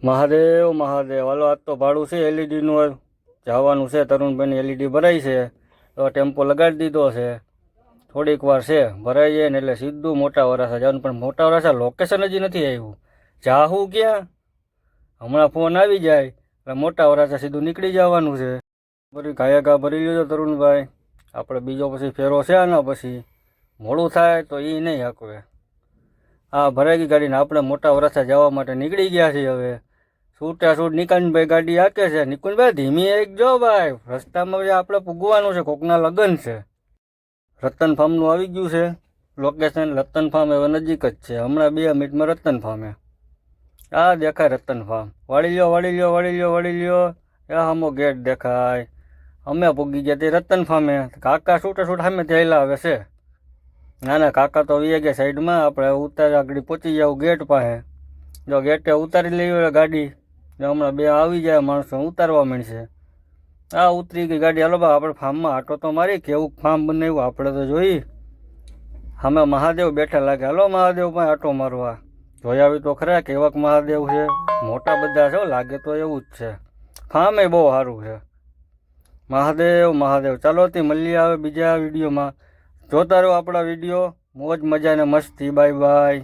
મહાદેવ મહાદેવ. હાલો આજ તો ભાડું છે એલઈડીનું જવાનું છે. તરુણભાઈની એલઈડી ભરાઈ છે તો ટેમ્પો લગાડી દીધો છે. થોડીક વાર છે ભરાઈ જાય ને એટલે સીધું મોટા વરાસા જવાનું. પણ મોટા વરાસા લોકેશન હજી નથી આવ્યું. જાહું ક્યાં? હમણાં ફોન આવી જાય એટલે મોટા વરાસા સીધું નીકળી જવાનું છે. બધી ઘાયા ભરી લેજો તરુણભાઈ. આપણે બીજો પછી ફેરો છે આના પછી મોડું થાય તો એ નહીં હાકવે. આ ભરાઈ ગઈ ગાડીને આપણે મોટા વરાસા જવા માટે નીકળી ગયા છીએ. હવે છૂટા છૂટ નિકુંજભાઈ ગાડી હાકે છે. નિકુંજભાઈ ધીમી એક જો ભાઈ, રસ્તામાં આપણે પૂગવાનું છે. કોકના લગ્ન છે. રતન ફાર્મનું આવી ગયું છે લોકેશન. રતન ફાર્મ હવે નજીક જ છે. હમણાં 2 મિનિટમાં રતન ફાર્મે. આ દેખાય રતન ફાર્મ. વાળી લ્યો વાળી લ્યો વાળી લ્યો વાળી લ્યો. આ હમો ગેટ દેખાય. અમે પૂગી ગયા તે રતન ફાર્મે. કાકા છૂટા છૂટ સામે થયેલા આવે છે. ના ના કાકા તો વી ગયા સાઈડમાં. આપણે ઉતાર આગળ પહોંચી જાવ ગેટ પાસે. જો ગેટે ઉતારી લઈએ ગાડી. હમણાં 2 આવી જાય માણસો ઉતારવા માંડશે. આ ઉતરી ગઈ ગાડી. હાલો બા આપણે ફાર્મમાં આટો તો મારી. કેવું ફાર્મ બનાવ્યું આપણે તો જોઈ. અમે મહાદેવ બેઠા લાગે. હાલો મહાદેવ પણ આટો મારવા. જોઈ આવી તો ખરા કેવાક મહાદેવ છે. મોટા બધા છે લાગે તો એવું જ છે. ફાર્મ એ બહુ સારું છે. મહાદેવ મહાદેવ. ચાલો તે મળીએ આવે બીજા વિડીયોમાં. જોતા રહો આપણા વિડીયો. મોજ મજા ને મસ્તી. Bye bye.